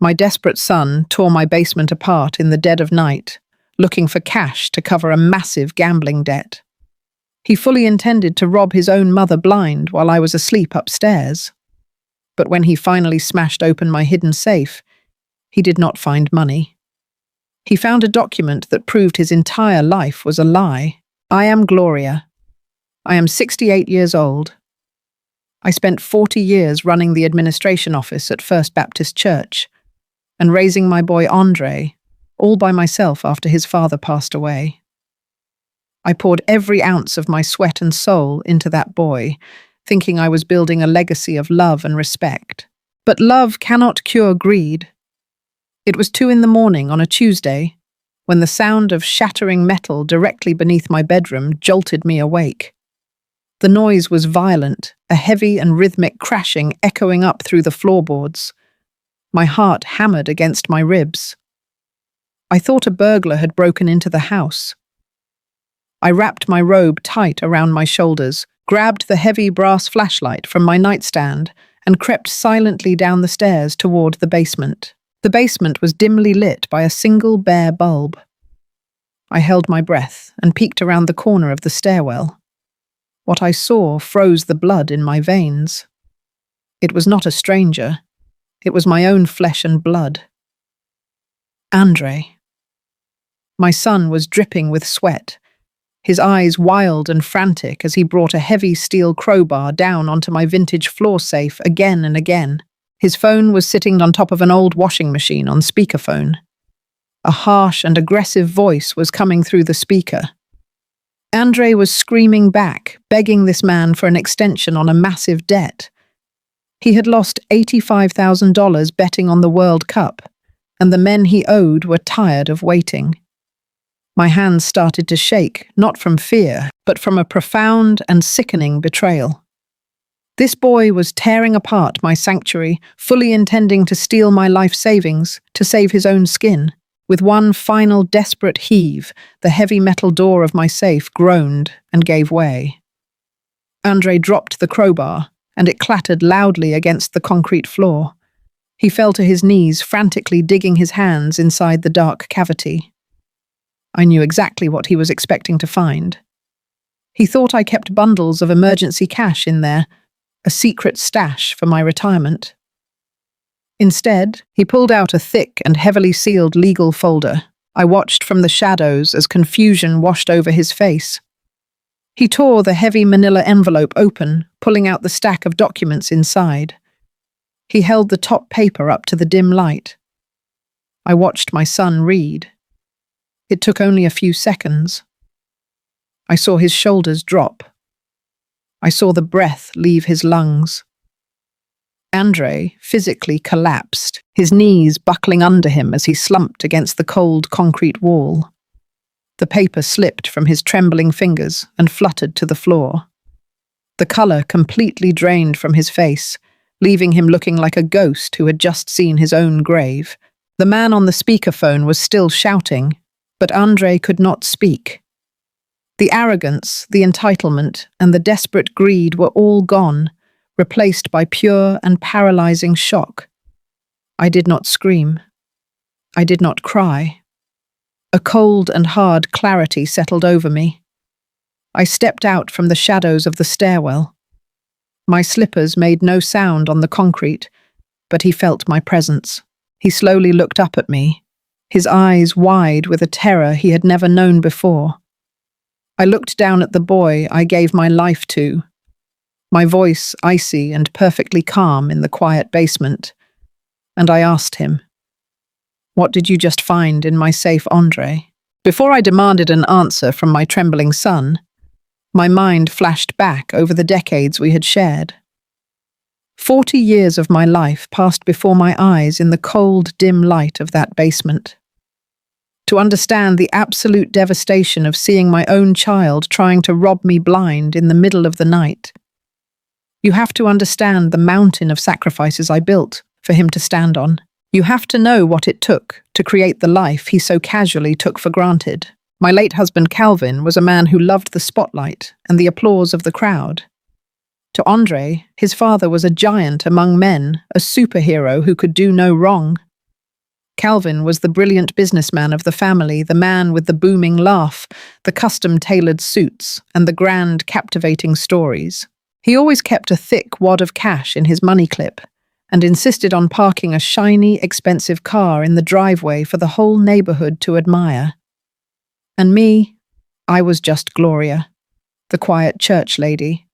My desperate son tore my basement apart in the dead of night, looking for cash to cover a massive gambling debt. He fully intended to rob his own mother blind while I was asleep upstairs. But when he finally smashed open my hidden safe, he did not find money. He found a document that proved his entire life was a lie. I am Gloria. I am 68 years old. I spent 40 years running the administration office at First Baptist Church and raising my boy Andre, all by myself after his father passed away. I poured every ounce of my sweat and soul into that boy, thinking I was building a legacy of love and respect. But love cannot cure greed. It was 2 a.m. on a Tuesday when the sound of shattering metal directly beneath my bedroom jolted me awake. The noise was violent, a heavy and rhythmic crashing echoing up through the floorboards. My heart hammered against my ribs. I thought a burglar had broken into the house. I wrapped my robe tight around my shoulders, grabbed the heavy brass flashlight from my nightstand, and crept silently down the stairs toward the basement. The basement was dimly lit by a single bare bulb. I held my breath and peeked around the corner of the stairwell. What I saw froze the blood in my veins. It was not a stranger. It was my own flesh and blood. Andre. My son was dripping with sweat, his eyes wild and frantic as he brought a heavy steel crowbar down onto my vintage floor safe again and again. His phone was sitting on top of an old washing machine on speakerphone. A harsh and aggressive voice was coming through the speaker. Andre was screaming back, begging this man for an extension on a massive debt. He had lost $85,000 betting on the World Cup, and the men he owed were tired of waiting. My hands started to shake, not from fear, but from a profound and sickening betrayal. This boy was tearing apart my sanctuary, fully intending to steal my life savings, to save his own skin. With one final desperate heave, the heavy metal door of my safe groaned and gave way. Andre dropped the crowbar, and it clattered loudly against the concrete floor. He fell to his knees, frantically digging his hands inside the dark cavity. I knew exactly what he was expecting to find. He thought I kept bundles of emergency cash in there, a secret stash for my retirement. Instead, he pulled out a thick and heavily sealed legal folder. I watched from the shadows as confusion washed over his face. He tore the heavy manila envelope open, pulling out the stack of documents inside. He held the top paper up to the dim light. I watched my son read. It took only a few seconds. I saw his shoulders drop. I saw the breath leave his lungs. Andre physically collapsed, his knees buckling under him as he slumped against the cold concrete wall. The paper slipped from his trembling fingers and fluttered to the floor. The color completely drained from his face, leaving him looking like a ghost who had just seen his own grave. The man on the speakerphone was still shouting, but Andre could not speak. The arrogance, the entitlement, and the desperate greed were all gone, replaced by pure and paralyzing shock. I did not scream. I did not cry. A cold and hard clarity settled over me. I stepped out from the shadows of the stairwell. My slippers made no sound on the concrete, but he felt my presence. He slowly looked up at me, his eyes wide with a terror he had never known before. I looked down at the boy I gave my life to, my voice icy and perfectly calm in the quiet basement, and I asked him, "What did you just find in my safe, Andre?" Before I demanded an answer from my trembling son, my mind flashed back over the decades we had shared. 40 years of my life passed before my eyes in the cold, dim light of that basement. To understand the absolute devastation of seeing my own child trying to rob me blind in the middle of the night, you have to understand the mountain of sacrifices I built for him to stand on. You have to know what it took to create the life he so casually took for granted. My late husband Calvin was a man who loved the spotlight and the applause of the crowd. To Andre, his father was a giant among men, a superhero who could do no wrong. Calvin was the brilliant businessman of the family, the man with the booming laugh, the custom-tailored suits, and the grand, captivating stories. He always kept a thick wad of cash in his money clip and insisted on parking a shiny, expensive car in the driveway for the whole neighborhood to admire. And me, I was just Gloria, the quiet church lady,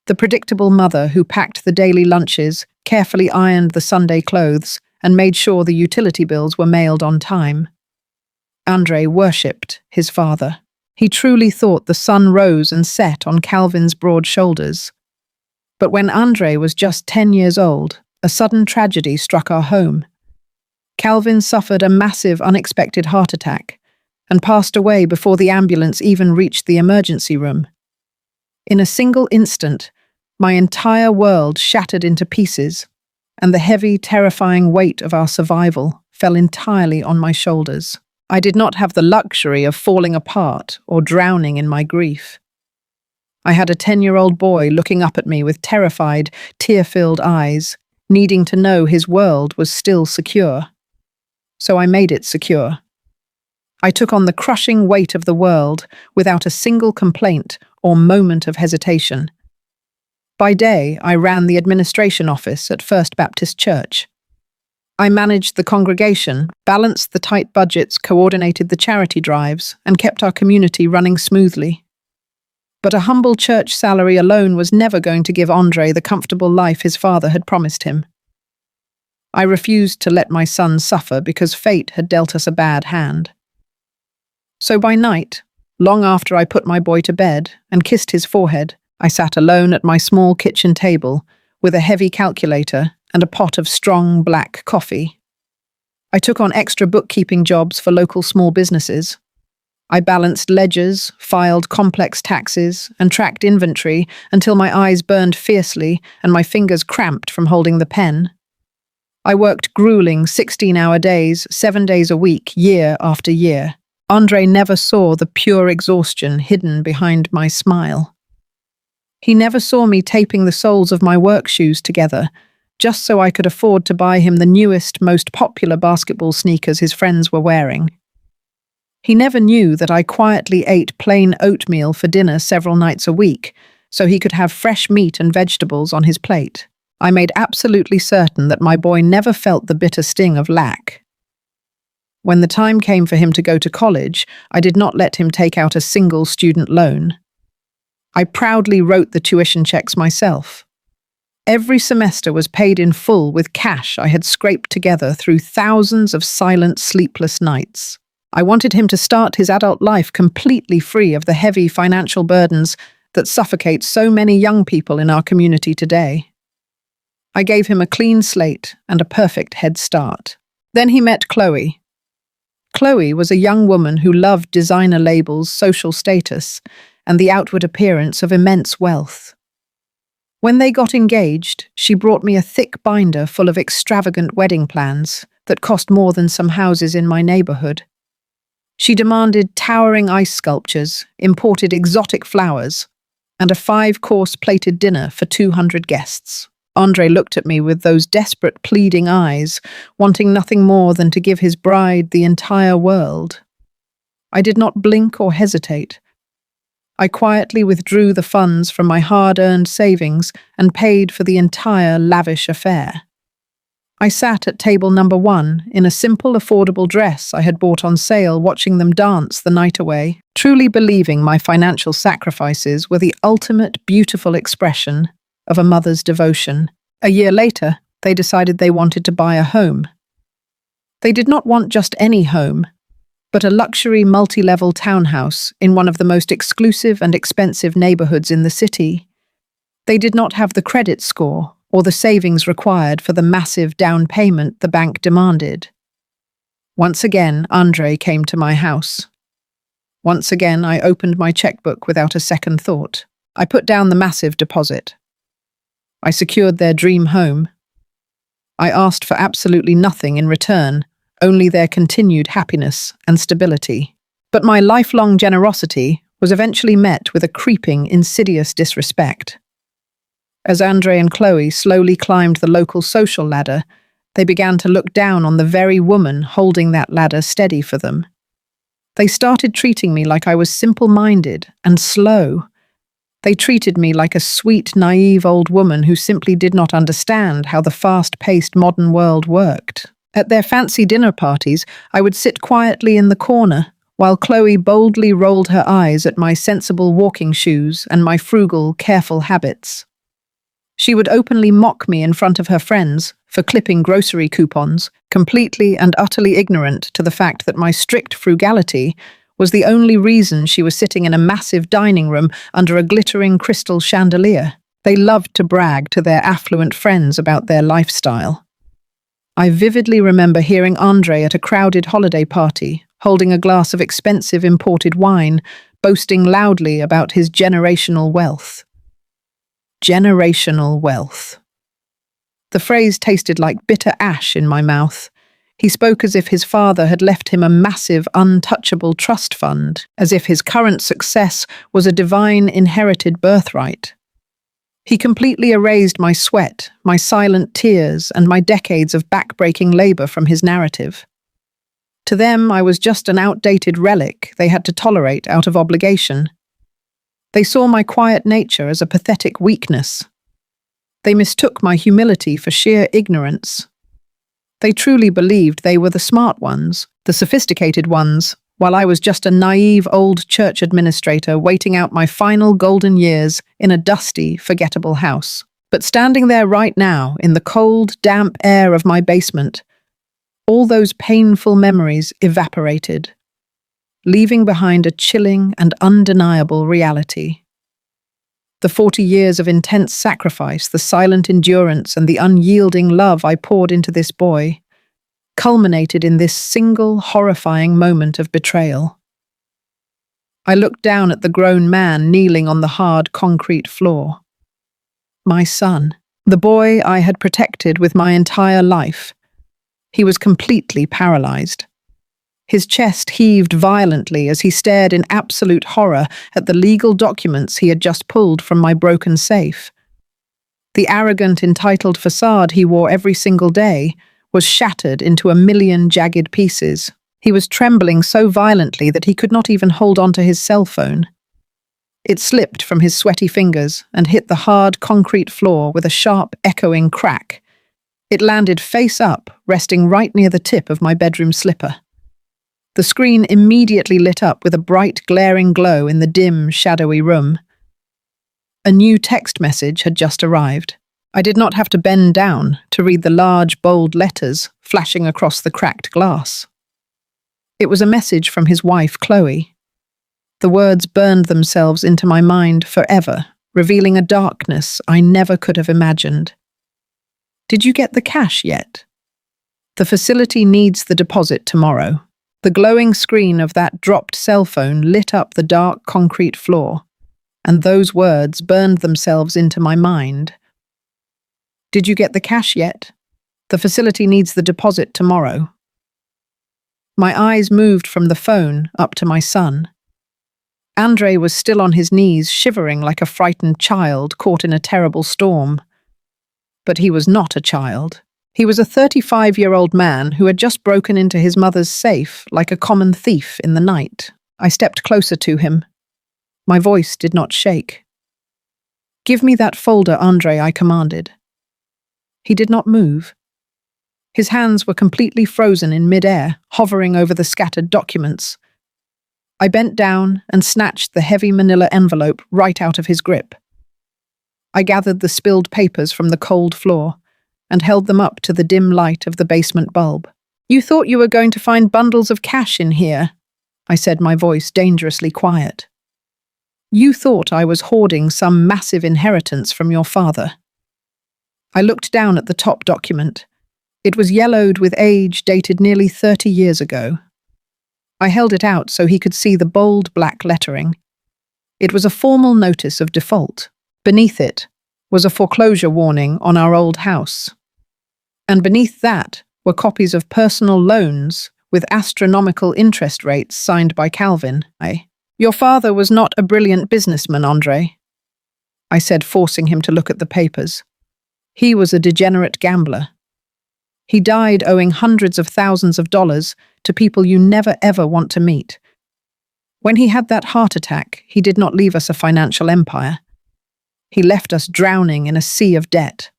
the predictable mother who packed the daily lunches, carefully ironed the Sunday clothes, and made sure the utility bills were mailed on time. Andre worshipped his father. He truly thought the sun rose and set on Calvin's broad shoulders. But when Andre was just 10 years old, a sudden tragedy struck our home. Calvin suffered a massive, unexpected heart attack and passed away before the ambulance even reached the emergency room. In a single instant, my entire world shattered into pieces, and the heavy, terrifying weight of our survival fell entirely on my shoulders. I did not have the luxury of falling apart or drowning in my grief. I had a 10-year-old boy looking up at me with terrified, tear-filled eyes, needing to know his world was still secure. So I made it secure. I took on the crushing weight of the world without a single complaint or moment of hesitation. By day, I ran the administration office at First Baptist Church. I managed the congregation, balanced the tight budgets, coordinated the charity drives, and kept our community running smoothly. But a humble church salary alone was never going to give Andre the comfortable life his father had promised him. I refused to let my son suffer because fate had dealt us a bad hand. So by night, long after I put my boy to bed and kissed his forehead, I sat alone at my small kitchen table with a heavy calculator and a pot of strong black coffee. I took on extra bookkeeping jobs for local small businesses. I balanced ledgers, filed complex taxes, and tracked inventory until my eyes burned fiercely and my fingers cramped from holding the pen. I worked grueling 16-hour days, 7 days a week, year after year. Andre never saw the pure exhaustion hidden behind my smile. He never saw me taping the soles of my work shoes together, just so I could afford to buy him the newest, most popular basketball sneakers his friends were wearing. He never knew that I quietly ate plain oatmeal for dinner several nights a week, so he could have fresh meat and vegetables on his plate. I made absolutely certain that my boy never felt the bitter sting of lack. When the time came for him to go to college, I did not let him take out a single student loan. I proudly wrote the tuition checks myself. Every semester was paid in full with cash I had scraped together through thousands of silent, sleepless nights. I wanted him to start his adult life completely free of the heavy financial burdens that suffocate so many young people in our community today. I gave him a clean slate and a perfect head start. Then he met Chloe. Chloe was a young woman who loved designer labels, social status, and the outward appearance of immense wealth. When they got engaged, she brought me a thick binder full of extravagant wedding plans that cost more than some houses in my neighborhood. She demanded towering ice sculptures, imported exotic flowers, and a 5-course plated dinner for 200 guests. Andre looked at me with those desperate, pleading eyes, wanting nothing more than to give his bride the entire world. I did not blink or hesitate. I quietly withdrew the funds from my hard-earned savings and paid for the entire lavish affair. I sat at table number 1 in a simple, affordable dress I had bought on sale, watching them dance the night away, truly believing my financial sacrifices were the ultimate beautiful expression of a mother's devotion. A year later, they decided they wanted to buy a home. They did not want just any home, but a luxury multi-level townhouse in one of the most exclusive and expensive neighborhoods in the city. They did not have the credit score or the savings required for the massive down payment the bank demanded. Once again, Andre came to my house. Once again, I opened my checkbook without a second thought. I put down the massive deposit. I secured their dream home. I asked for absolutely nothing in return, only their continued happiness and stability. But my lifelong generosity was eventually met with a creeping, insidious disrespect. As Andre and Chloe slowly climbed the local social ladder, They began to look down on the very woman holding that ladder steady for them. They started treating me like I was simple-minded and slow. They treated me like a sweet, naive old woman who simply did not understand how the fast-paced modern world worked. At their fancy dinner parties, I would sit quietly in the corner, while Chloe boldly rolled her eyes at my sensible walking shoes and my frugal, careful habits. She would openly mock me in front of her friends for clipping grocery coupons, completely and utterly ignorant to the fact that my strict frugality was the only reason she was sitting in a massive dining room under a glittering crystal chandelier. They loved to brag to their affluent friends about their lifestyle. I vividly remember hearing Andre at a crowded holiday party, holding a glass of expensive imported wine, boasting loudly about his generational wealth. Generational wealth. The phrase tasted like bitter ash in my mouth. He spoke as if his father had left him a massive, untouchable trust fund, as if his current success was a divine inherited birthright. He completely erased my sweat, my silent tears, and my decades of back-breaking labor from his narrative. To them, I was just an outdated relic they had to tolerate out of obligation. They saw my quiet nature as a pathetic weakness. They mistook my humility for sheer ignorance. They truly believed they were the smart ones, the sophisticated ones, while I was just a naive old church administrator waiting out my final golden years in a dusty, forgettable house. But standing there right now, in the cold, damp air of my basement, all those painful memories evaporated, leaving behind a chilling and undeniable reality. The 40 years of intense sacrifice, the silent endurance, and the unyielding love I poured into this boy culminated in this single, horrifying moment of betrayal. I looked down at the grown man kneeling on the hard concrete floor. My son, the boy I had protected with my entire life. He was completely paralyzed. His chest heaved violently as he stared in absolute horror at the legal documents he had just pulled from my broken safe. The arrogant, entitled facade he wore every single day was shattered into a million jagged pieces. He was trembling so violently that he could not even hold onto his cell phone. It slipped from his sweaty fingers and hit the hard concrete floor with a sharp, echoing crack. It landed face up, resting right near the tip of my bedroom slipper. The screen immediately lit up with a bright, glaring glow in the dim, shadowy room. A new text message had just arrived. I did not have to bend down to read the large, bold letters flashing across the cracked glass. It was a message from his wife, Chloe. The words burned themselves into my mind forever, revealing a darkness I never could have imagined. Did you get the cash yet? The facility needs the deposit tomorrow. The glowing screen of that dropped cell phone lit up the dark concrete floor, and those words burned themselves into my mind. Did you get the cash yet? The facility needs the deposit tomorrow. My eyes moved from the phone up to my son. Andre was still on his knees, shivering like a frightened child caught in a terrible storm. But he was not a child. He was a 35-year-old man who had just broken into his mother's safe like a common thief in the night. I stepped closer to him. My voice did not shake. "Give me that folder, Andre," I commanded. He did not move. His hands were completely frozen in mid-air, hovering over the scattered documents. I bent down and snatched the heavy manila envelope right out of his grip. I gathered the spilled papers from the cold floor and held them up to the dim light of the basement bulb. "You thought you were going to find bundles of cash in here," I said, my voice dangerously quiet. "You thought I was hoarding some massive inheritance from your father." I looked down at the top document. It was yellowed with age, dated nearly 30 years ago. I held it out so he could see the bold black lettering. It was a formal notice of default. Beneath it was a foreclosure warning on our old house. And beneath that were copies of personal loans with astronomical interest rates signed by Calvin. "Your father was not a brilliant businessman, Andre," I said, forcing him to look at the papers. "He was a degenerate gambler. He died owing hundreds of thousands of dollars to people you never ever want to meet. When he had that heart attack, he did not leave us a financial empire. He left us drowning in a sea of debt.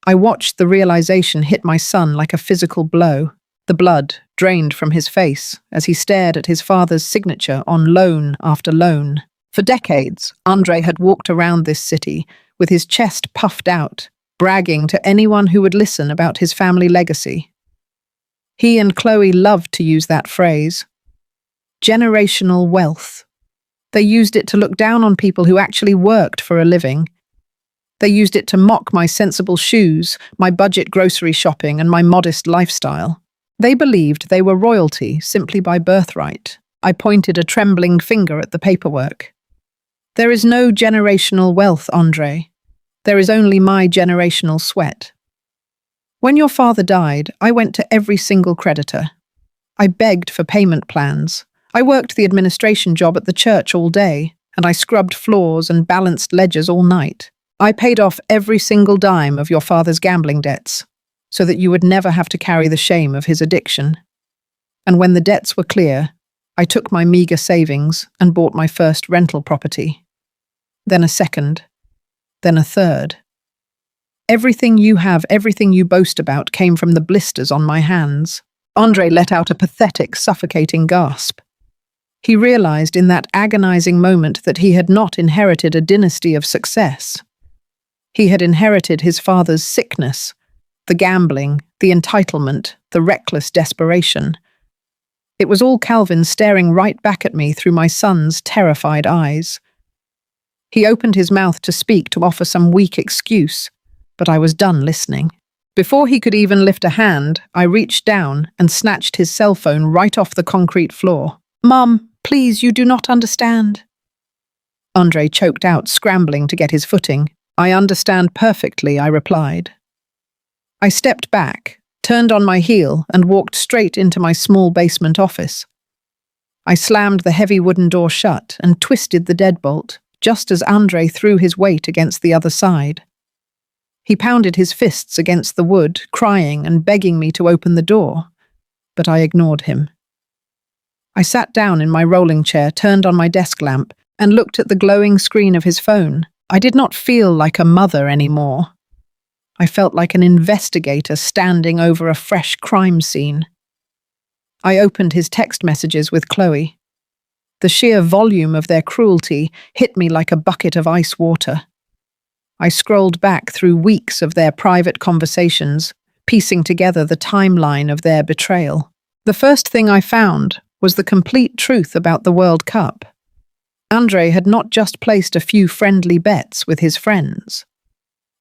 I watched the realization hit my son like a physical blow. The blood drained from his face as he stared at his father's signature on loan after loan. For decades, Andre had walked around this city with his chest puffed out, bragging to anyone who would listen about his family legacy. He and Chloe loved to use that phrase. Generational wealth. They used it to look down on people who actually worked for a living. They used it to mock my sensible shoes, my budget grocery shopping, and my modest lifestyle. They believed they were royalty simply by birthright. I pointed a trembling finger at the paperwork. There is no generational wealth, Andre. There is only my generational sweat. When your father died, I went to every single creditor. I begged for payment plans. I worked the administration job at the church all day, and I scrubbed floors and balanced ledgers all night. I paid off every single dime of your father's gambling debts, so that you would never have to carry the shame of his addiction. And when the debts were clear, I took my meager savings and bought my first rental property. Then a second, then a third. Everything you have, everything you boast about came from the blisters on my hands. Andre let out a pathetic, suffocating gasp. He realized in that agonizing moment that he had not inherited a dynasty of success. He had inherited his father's sickness, the gambling, the entitlement, the reckless desperation. It was all Calvin staring right back at me through my son's terrified eyes. He opened his mouth to speak, to offer some weak excuse, but I was done listening. Before he could even lift a hand, I reached down and snatched his cell phone right off the concrete floor. "Mom, please, you do not understand." Andre choked out, scrambling to get his footing. "I understand perfectly," I replied. I stepped back, turned on my heel, and walked straight into my small basement office. I slammed the heavy wooden door shut and twisted the deadbolt, just as Andre threw his weight against the other side. He pounded his fists against the wood, crying and begging me to open the door, but I ignored him. I sat down in my rolling chair, turned on my desk lamp, and looked at the glowing screen of his phone. I did not feel like a mother anymore. I felt like an investigator standing over a fresh crime scene. I opened his text messages with Chloe. The sheer volume of their cruelty hit me like a bucket of ice water. I scrolled back through weeks of their private conversations, piecing together the timeline of their betrayal. The first thing I found was the complete truth about the World Cup. Andre had not just placed a few friendly bets with his friends.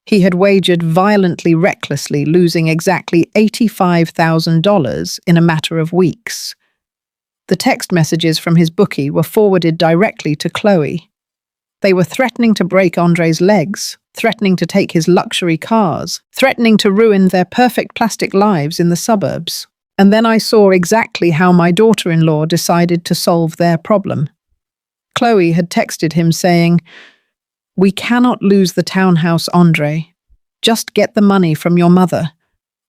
He had wagered violently, recklessly, losing exactly $85,000 in a matter of weeks. The text messages from his bookie were forwarded directly to Chloe. They were threatening to break Andre's legs, threatening to take his luxury cars, threatening to ruin their perfect plastic lives in the suburbs. And then I saw exactly how my daughter-in-law decided to solve their problem. Chloe had texted him saying, "We cannot lose the townhouse, Andre. Just get the money from your mother.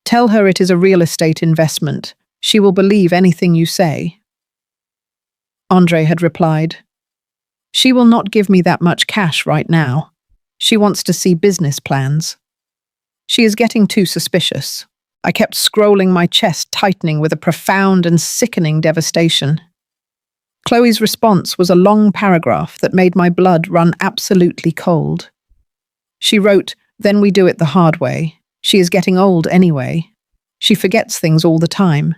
Tell her it is a real estate investment. She will believe anything you say." Andre had replied, "She will not give me that much cash right now. She wants to see business plans. She is getting too suspicious." I kept scrolling, my chest tightening with a profound and sickening devastation. Chloe's response was a long paragraph that made my blood run absolutely cold. She wrote, "Then we do it the hard way. She is getting old anyway. She forgets things all the time.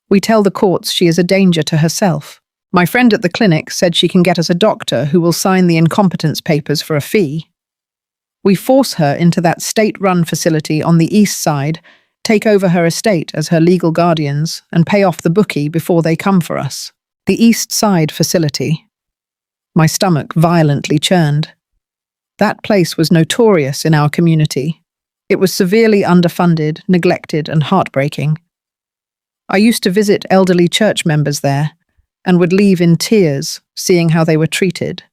We tell the courts she is a danger to herself. My friend at the clinic said she can get us a doctor who will sign the incompetence papers for a fee. We force her into that state-run facility on the east side, take over her estate as her legal guardians, and pay off the bookie before they come for us. The East Side facility." My stomach violently churned. That place was notorious in our community. It was severely underfunded, neglected, and heartbreaking. I used to visit elderly church members there, and would leave in tears, seeing how they were treated.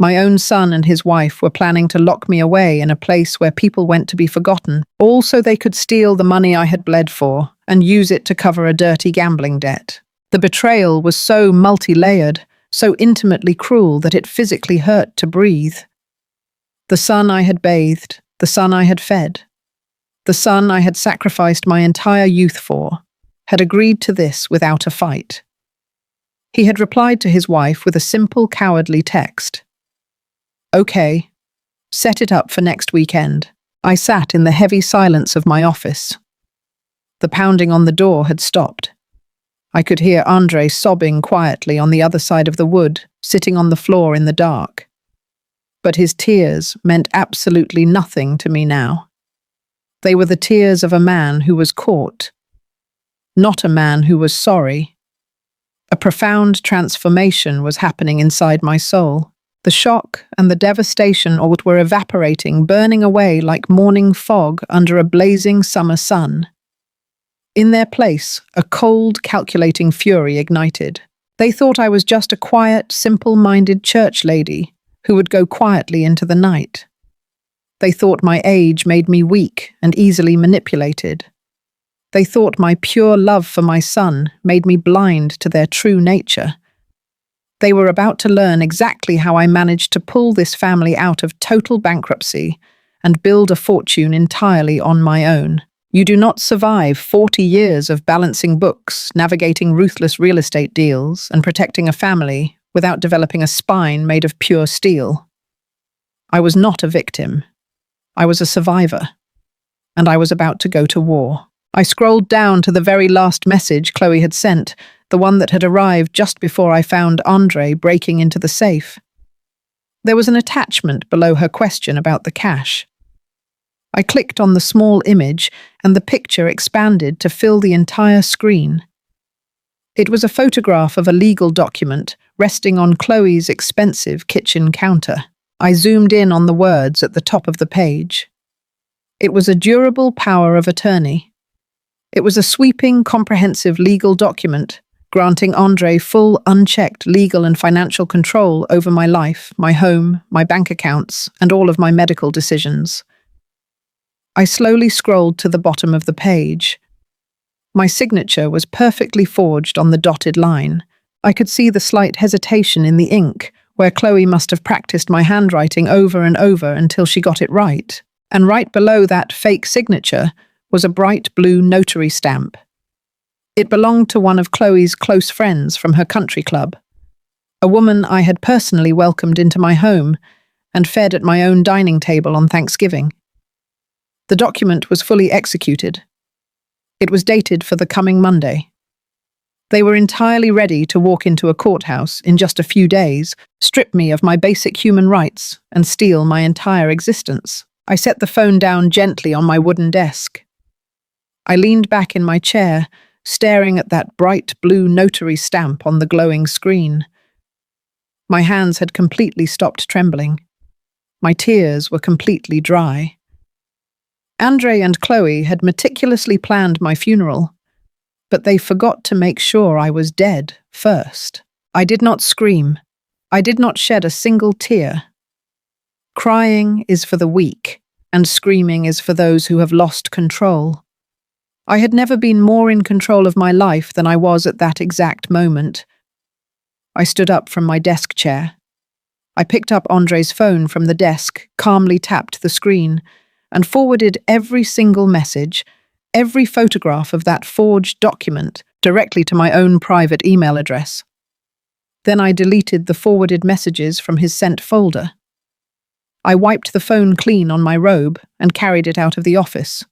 My own son and his wife were planning to lock me away in a place where people went to be forgotten, all so they could steal the money I had bled for and use it to cover a dirty gambling debt. The betrayal was so multi-layered, so intimately cruel that it physically hurt to breathe. The son I had bathed, the son I had fed, the son I had sacrificed my entire youth for, had agreed to this without a fight. He had replied to his wife with a simple, cowardly text. "Okay, set it up for next weekend." I sat in the heavy silence of my office. The pounding on the door had stopped. I could hear Andre sobbing quietly on the other side of the wood, sitting on the floor in the dark. But his tears meant absolutely nothing to me now. They were the tears of a man who was caught, not a man who was sorry. A profound transformation was happening inside my soul. The shock and the devastation were evaporating, burning away like morning fog under a blazing summer sun. In their place, a cold, calculating fury ignited. They thought I was just a quiet, simple-minded church lady who would go quietly into the night. They thought my age made me weak and easily manipulated. They thought my pure love for my son made me blind to their true nature. They were about to learn exactly how I managed to pull this family out of total bankruptcy and build a fortune entirely on my own. You do not survive 40 years of balancing books, navigating ruthless real estate deals, and protecting a family without developing a spine made of pure steel. I was not a victim. I was a survivor. And I was about to go to war. I scrolled down to the very last message Chloe had sent, the one that had arrived just before I found Andre breaking into the safe. There was an attachment below her question about the cash. I clicked on the small image, and the picture expanded to fill the entire screen. It was a photograph of a legal document resting on Chloe's expensive kitchen counter. I zoomed in on the words at the top of the page. It was a durable power of attorney. It was a sweeping, comprehensive legal document granting Andre full, unchecked legal and financial control over my life, my home, my bank accounts, and all of my medical decisions. I slowly scrolled to the bottom of the page. My signature was perfectly forged on the dotted line. I could see the slight hesitation in the ink, where Chloe must have practiced my handwriting over and over until she got it right. And right below that fake signature was a bright blue notary stamp. It belonged to one of Chloe's close friends from her country club, a woman I had personally welcomed into my home and fed at my own dining table on Thanksgiving. The document was fully executed. It was dated for the coming Monday. They were entirely ready to walk into a courthouse in just a few days, strip me of my basic human rights, and steal my entire existence. I set the phone down gently on my wooden desk. I leaned back in my chair, staring at that bright blue notary stamp on the glowing screen. My hands had completely stopped trembling. My tears were completely dry. Andre and Chloe had meticulously planned my funeral, but they forgot to make sure I was dead first. I did not scream. I did not shed a single tear. Crying is for the weak, and screaming is for those who have lost control. I had never been more in control of my life than I was at that exact moment. I stood up from my desk chair. I picked up Andre's phone from the desk, calmly tapped the screen, and forwarded every single message, every photograph of that forged document directly to my own private email address. Then I deleted the forwarded messages from his sent folder. I wiped the phone clean on my robe and carried it out of the office.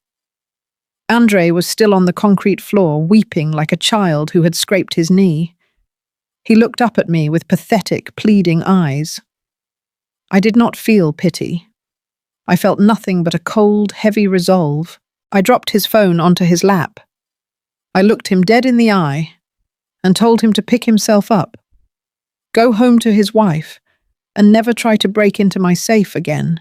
Andre was still on the concrete floor, weeping like a child who had scraped his knee. He looked up at me with pathetic, pleading eyes. I did not feel pity. I felt nothing but a cold, heavy resolve. I dropped his phone onto his lap. I looked him dead in the eye and told him to pick himself up, go home to his wife, and never try to break into my safe again.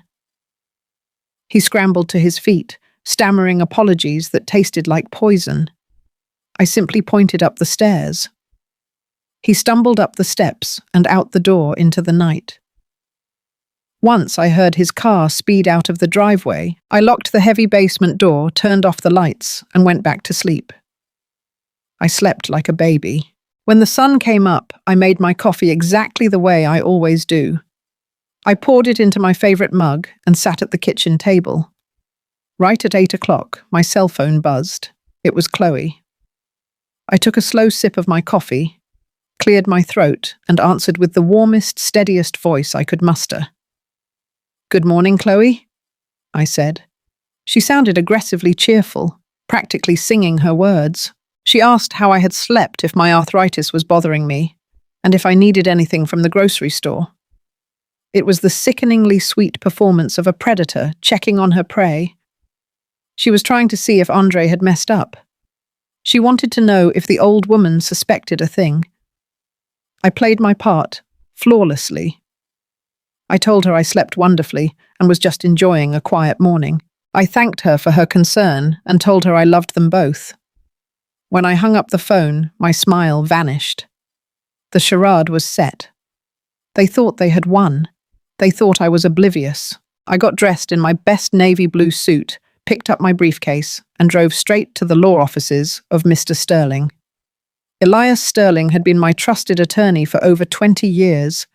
He scrambled to his feet, stammering apologies that tasted like poison. I simply pointed up the stairs. He stumbled up the steps and out the door into the night. Once I heard his car speed out of the driveway. I locked the heavy basement door, turned off the lights, and went back to sleep. I slept like a baby. When the sun came up, I made my coffee exactly the way I always do. I poured it into my favorite mug and sat at the kitchen table. Right at 8 o'clock, my cell phone buzzed. It was Chloe. I took a slow sip of my coffee, cleared my throat, and answered with the warmest, steadiest voice I could muster. "Good morning, Chloe," I said. She sounded aggressively cheerful, practically singing her words. She asked how I had slept, if my arthritis was bothering me, and if I needed anything from the grocery store. It was the sickeningly sweet performance of a predator checking on her prey. She was trying to see if Andre had messed up. She wanted to know if the old woman suspected a thing. I played my part, flawlessly. I told her I slept wonderfully and was just enjoying a quiet morning. I thanked her for her concern and told her I loved them both. When I hung up the phone, my smile vanished. The charade was set. They thought they had won. They thought I was oblivious. I got dressed in my best navy blue suit, picked up my briefcase, and drove straight to the law offices of Mr. Sterling. Elias Sterling had been my trusted attorney for over 20 years.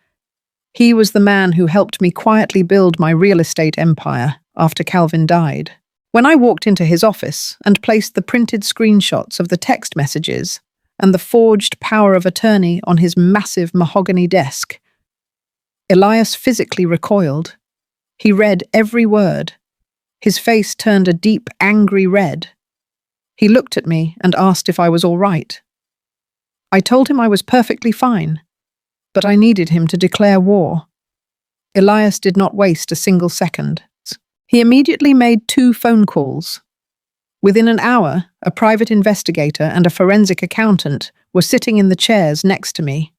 He was the man who helped me quietly build my real estate empire after Calvin died. When I walked into his office and placed the printed screenshots of the text messages and the forged power of attorney on his massive mahogany desk, Elias physically recoiled. He read every word. His face turned a deep, angry red. He looked at me and asked if I was all right. I told him I was perfectly fine, but I needed him to declare war. Elias did not waste a single second. He immediately made 2 phone calls. Within an hour, a private investigator and a forensic accountant were sitting in the chairs next to me.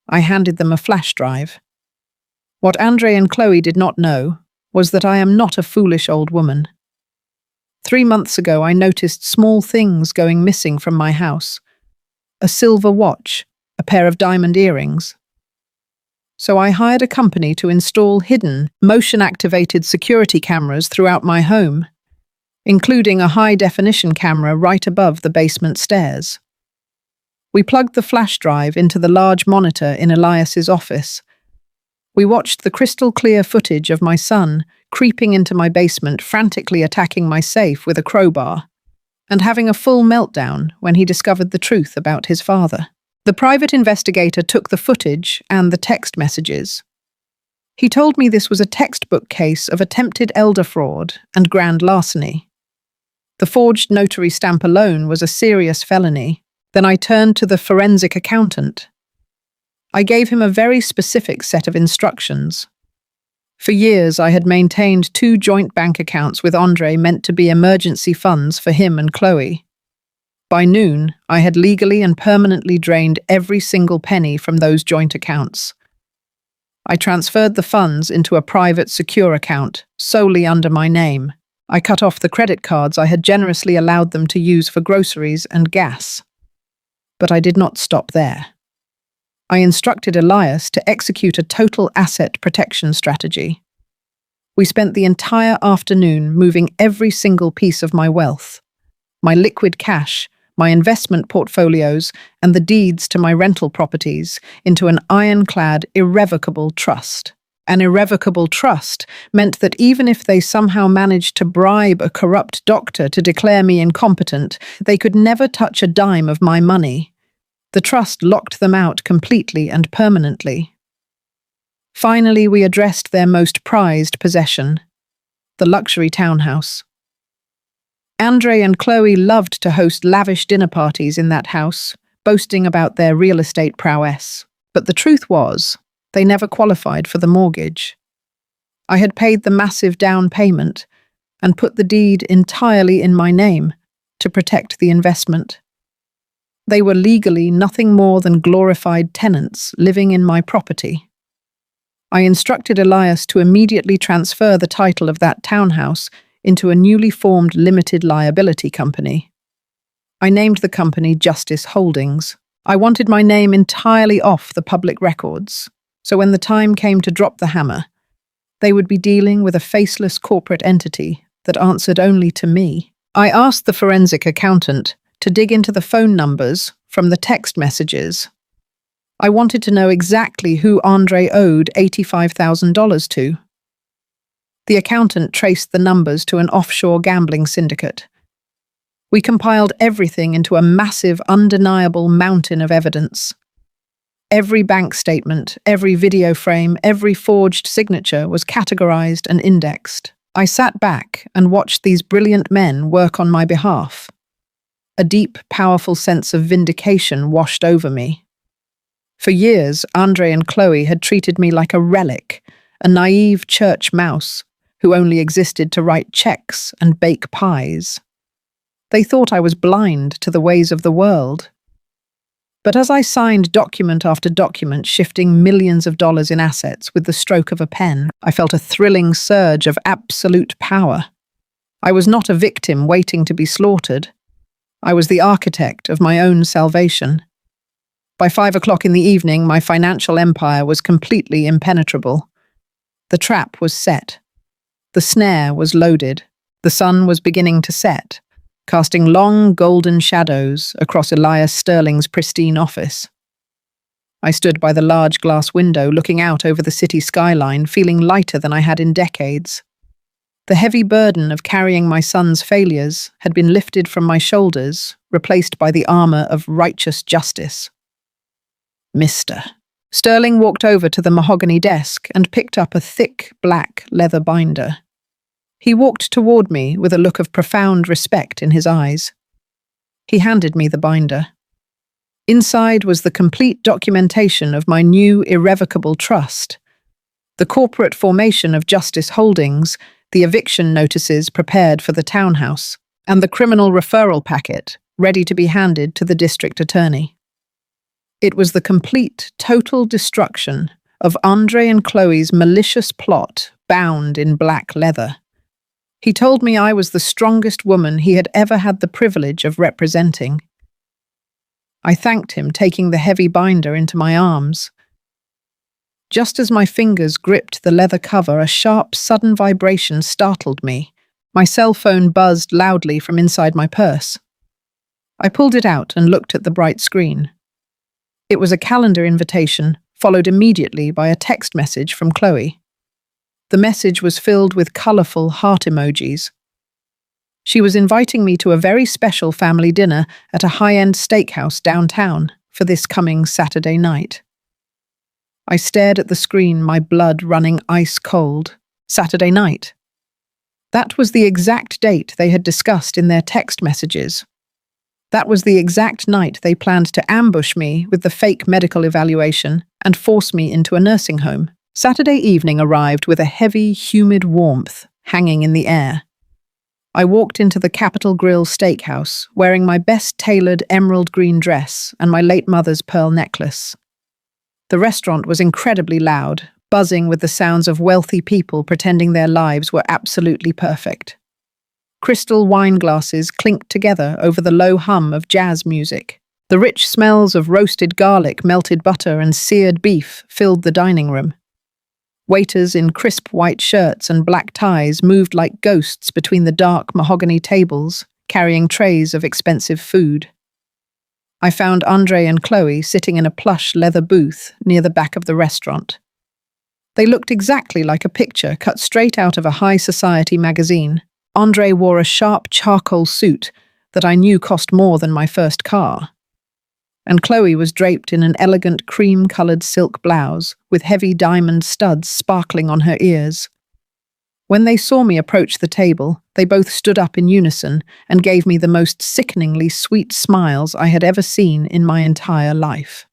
I handed them a flash drive. What Andre and Chloe did not know was that I am not a foolish old woman. 3 months ago, I noticed small things going missing from my house. A silver watch, a pair of diamond earrings. So I hired a company to install hidden, motion-activated security cameras throughout my home, including a high-definition camera right above the basement stairs. We plugged the flash drive into the large monitor in Elias's office. We watched the crystal-clear footage of my son creeping into my basement, frantically attacking my safe with a crowbar, and having a full meltdown when he discovered the truth about his father. The private investigator took the footage and the text messages. He told me this was a textbook case of attempted elder fraud and grand larceny. The forged notary stamp alone was a serious felony. Then I turned to the forensic accountant. I gave him a very specific set of instructions. For years, I had maintained 2 joint bank accounts with Andre meant to be emergency funds for him and Chloe. By noon, I had legally and permanently drained every single penny from those joint accounts. I transferred the funds into a private secure account, solely under my name. I cut off the credit cards I had generously allowed them to use for groceries and gas. But I did not stop there. I instructed Elias to execute a total asset protection strategy. We spent the entire afternoon moving every single piece of my wealth, my liquid cash, my investment portfolios, and the deeds to my rental properties into an ironclad, irrevocable trust. An irrevocable trust meant that even if they somehow managed to bribe a corrupt doctor to declare me incompetent, they could never touch a dime of my money. The trust locked them out completely and permanently. Finally, we addressed their most prized possession, the luxury townhouse. Andre and Chloe loved to host lavish dinner parties in that house, boasting about their real estate prowess. But the truth was, they never qualified for the mortgage. I had paid the massive down payment and put the deed entirely in my name to protect the investment. They were legally nothing more than glorified tenants living in my property. I instructed Elias to immediately transfer the title of that townhouse into a newly formed limited liability company. I named the company Justice Holdings. I wanted my name entirely off the public records, so when the time came to drop the hammer, They would be dealing with a faceless corporate entity that answered only to me. I asked the forensic accountant to dig into the phone numbers from the text messages. I wanted to know exactly who Andre owed $85,000 to. The accountant traced the numbers to an offshore gambling syndicate. We compiled everything into a massive, undeniable mountain of evidence. Every bank statement, every video frame, every forged signature was categorized and indexed. I sat back and watched these brilliant men work on my behalf. A deep, powerful sense of vindication washed over me. For years, Andre and Chloe had treated me like a relic, a naive church mouse who only existed to write checks and bake pies. They thought I was blind to the ways of the world. But as I signed document after document, shifting millions of dollars in assets with the stroke of a pen, I felt a thrilling surge of absolute power. I was not a victim waiting to be slaughtered. I was the architect of my own salvation. By 5 o'clock in the evening, my financial empire was completely impenetrable. The trap was set. The snare was loaded. The sun was beginning to set, casting long golden shadows across Elias Sterling's pristine office. I stood by the large glass window looking out over the city skyline, feeling lighter than I had in decades. The heavy burden of carrying my son's failures had been lifted from my shoulders, replaced by the armor of righteous justice. Mr. Sterling walked over to the mahogany desk and picked up a thick, black leather binder. He walked toward me with a look of profound respect in his eyes. He handed me the binder. Inside was the complete documentation of my new irrevocable trust, the corporate formation of Justice Holdings, the eviction notices prepared for the townhouse, and the criminal referral packet ready to be handed to the district attorney. It was the complete, total destruction of Andre and Chloe's malicious plot bound in black leather. He told me I was the strongest woman he had ever had the privilege of representing. I thanked him, taking the heavy binder into my arms. Just as my fingers gripped the leather cover, a sharp, sudden vibration startled me. My cell phone buzzed loudly from inside my purse. I pulled it out and looked at the bright screen. It was a calendar invitation, followed immediately by a text message from Chloe. The message was filled with colorful heart emojis. She was inviting me to a very special family dinner at a high-end steakhouse downtown for this coming Saturday night. I stared at the screen, my blood running ice cold. Saturday night. That was the exact date they had discussed in their text messages. That was the exact night they planned to ambush me with the fake medical evaluation and force me into a nursing home. Saturday evening arrived with a heavy, humid warmth hanging in the air. I walked into the Capitol Grill Steakhouse, wearing my best-tailored emerald green dress and my late mother's pearl necklace. The restaurant was incredibly loud, buzzing with the sounds of wealthy people pretending their lives were absolutely perfect. Crystal wine glasses clinked together over the low hum of jazz music. The rich smells of roasted garlic, melted butter, and seared beef filled the dining room. Waiters in crisp white shirts and black ties moved like ghosts between the dark mahogany tables, carrying trays of expensive food. I found Andre and Chloe sitting in a plush leather booth near the back of the restaurant. They looked exactly like a picture cut straight out of a high society magazine. Andre wore a sharp charcoal suit that I knew cost more than my first car. And Chloe was draped in an elegant cream-colored silk blouse with heavy diamond studs sparkling on her ears. When they saw me approach the table, they both stood up in unison and gave me the most sickeningly sweet smiles I had ever seen in my entire life.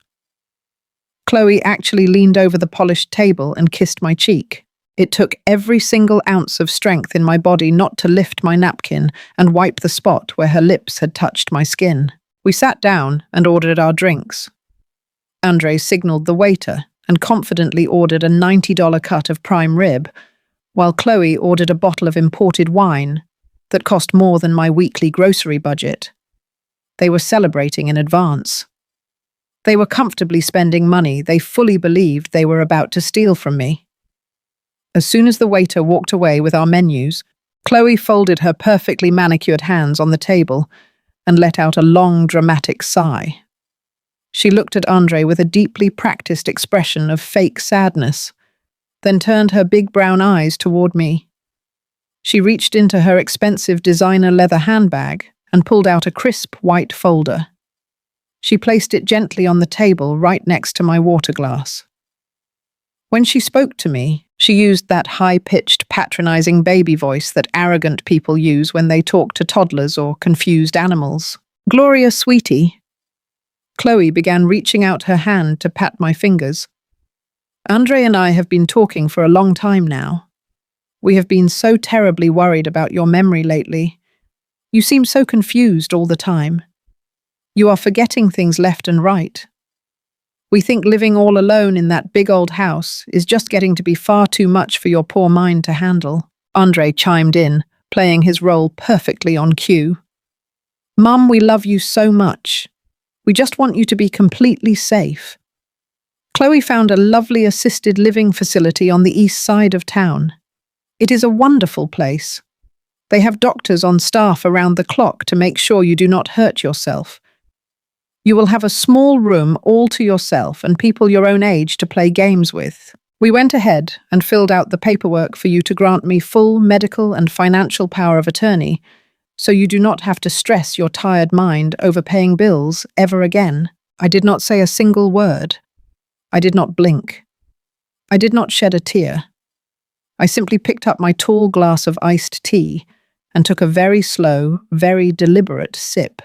Chloe actually leaned over the polished table and kissed my cheek. It took every single ounce of strength in my body not to lift my napkin and wipe the spot where her lips had touched my skin. We sat down and ordered our drinks. Andre signaled the waiter and confidently ordered a $90 cut of prime rib, while Chloe ordered a bottle of imported wine that cost more than my weekly grocery budget. They were celebrating in advance. They were comfortably spending money they fully believed they were about to steal from me. As soon as the waiter walked away with our menus, Chloe folded her perfectly manicured hands on the table and let out a long, dramatic sigh. She looked at Andre with a deeply practiced expression of fake sadness, then turned her big brown eyes toward me. She reached into her expensive designer leather handbag and pulled out a crisp white folder. She placed it gently on the table right next to my water glass. When she spoke to me, she used that high-pitched, patronizing baby voice that arrogant people use when they talk to toddlers or confused animals. "Gloria, sweetie." Chloe began reaching out her hand to pat my fingers. "Andre and I have been talking for a long time now. We have been so terribly worried about your memory lately. You seem so confused all the time. You are forgetting things left and right. We think living all alone in that big old house is just getting to be far too much for your poor mind to handle." Andre chimed in, playing his role perfectly on cue. "Mum, we love you so much. We just want you to be completely safe." Chloe found a lovely assisted living facility on the east side of town. It is a wonderful place. They have doctors on staff around the clock to make sure you do not hurt yourself. You will have a small room all to yourself and people your own age to play games with. We went ahead and filled out the paperwork for you to grant me full medical and financial power of attorney, so you do not have to stress your tired mind over paying bills ever again. I did not say a single word. I did not blink. I did not shed a tear. I simply picked up my tall glass of iced tea and took a very slow, very deliberate sip.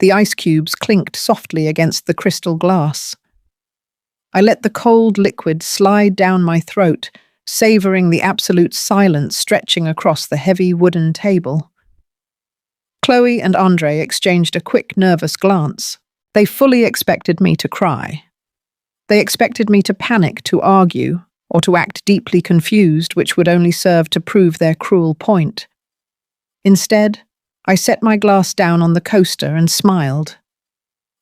The ice cubes clinked softly against the crystal glass. I let the cold liquid slide down my throat, savoring the absolute silence stretching across the heavy wooden table. Chloe and Andre exchanged a quick, nervous glance. They fully expected me to cry. They expected me to panic, to argue, or to act deeply confused, which would only serve to prove their cruel point. Instead, I set my glass down on the coaster and smiled.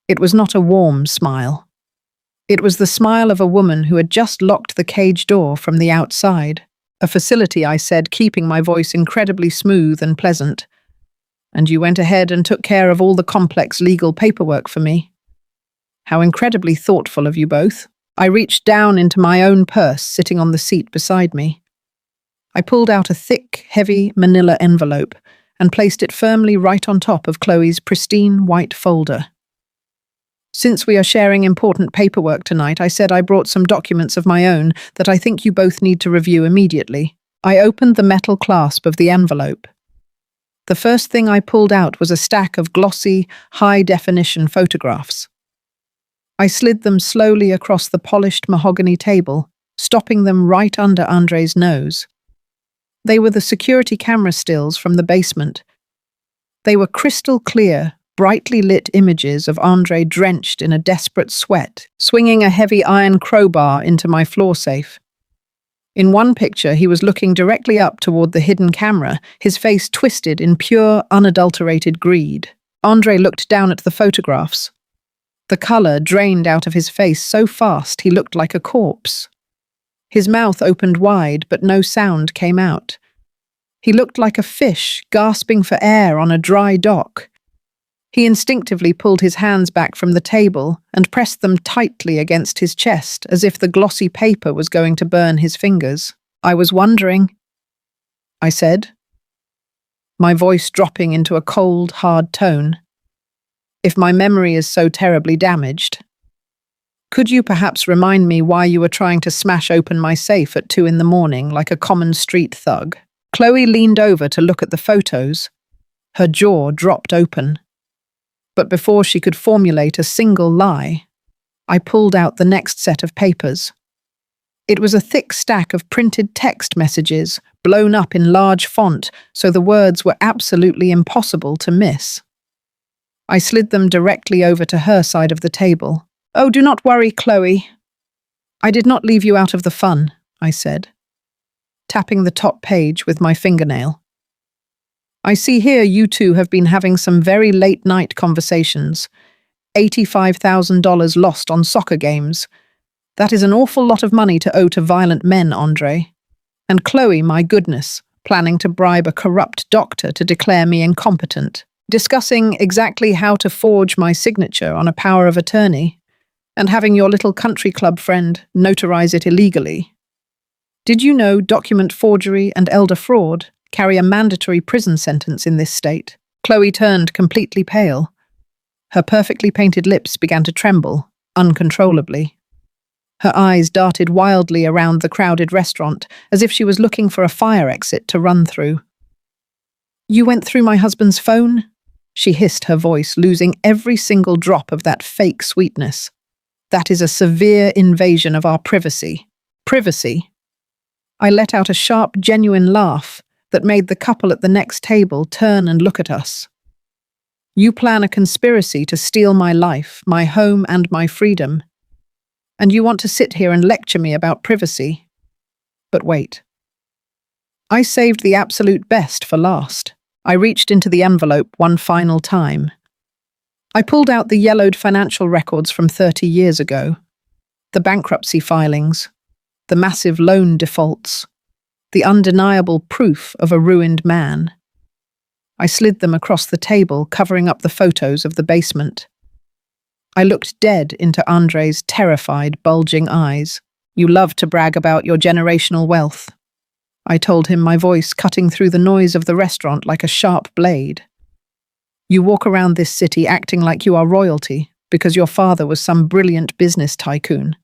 It was not a warm smile. It was the smile of a woman who had just locked the cage door from the outside. "A facility," I said, keeping my voice incredibly smooth and pleasant. "And you went ahead and took care of all the complex legal paperwork for me. How incredibly thoughtful of you both." I reached down into my own purse sitting on the seat beside me. I pulled out a thick, heavy manila envelope and placed it firmly right on top of Chloe's pristine white folder. "Since we are sharing important paperwork tonight, I said I brought some documents of my own that I think you both need to review immediately." I opened the metal clasp of the envelope. The first thing I pulled out was a stack of glossy, high-definition photographs. I slid them slowly across the polished mahogany table, stopping them right under Andre's nose. They were the security camera stills from the basement. They were crystal clear, brightly lit images of Andre drenched in a desperate sweat, swinging a heavy iron crowbar into my floor safe. In one picture, he was looking directly up toward the hidden camera, his face twisted in pure, unadulterated greed. Andre looked down at the photographs. The color drained out of his face so fast he looked like a corpse. His mouth opened wide, but no sound came out. He looked like a fish gasping for air on a dry dock. He instinctively pulled his hands back from the table and pressed them tightly against his chest as if the glossy paper was going to burn his fingers. "I was wondering," I said, my voice dropping into a cold, hard tone, "if my memory is so terribly damaged. Could you perhaps remind me why you were trying to smash open my safe at 2 a.m. like a common street thug?" Chloe leaned over to look at the photos. Her jaw dropped open. But before she could formulate a single lie, I pulled out the next set of papers. It was a thick stack of printed text messages, blown up in large font so the words were absolutely impossible to miss. I slid them directly over to her side of the table. "Oh, do not worry, Chloe. I did not leave you out of the fun," I said, tapping the top page with my fingernail. "I see here you two have been having some very late-night conversations. $85,000 lost on soccer games. That is an awful lot of money to owe to violent men, Andre. And Chloe, my goodness, planning to bribe a corrupt doctor to declare me incompetent, discussing exactly how to forge my signature on a power of attorney, and having your little country club friend notarize it illegally. Did you know document forgery and elder fraud carry a mandatory prison sentence in this state? Chloe turned completely pale. Her perfectly painted lips began to tremble, uncontrollably. Her eyes darted wildly around the crowded restaurant, as if she was looking for a fire exit to run through. "You went through my husband's phone?" She hissed, her voice losing every single drop of that fake sweetness. "That is a severe invasion of our privacy." Privacy? I let out a sharp, genuine laugh that made the couple at the next table turn and look at us. "You plan a conspiracy to steal my life, my home, and my freedom. And you want to sit here and lecture me about privacy? But wait. I saved the absolute best for last." I reached into the envelope one final time. I pulled out the yellowed financial records from 30 years ago, the bankruptcy filings, the massive loan defaults, the undeniable proof of a ruined man. I slid them across the table, covering up the photos of the basement. I looked dead into Andre's terrified, bulging eyes. "You love to brag about your generational wealth," I told him, my voice cutting through the noise of the restaurant like a sharp blade. "You walk around this city acting like you are royalty because your father was some brilliant business tycoon.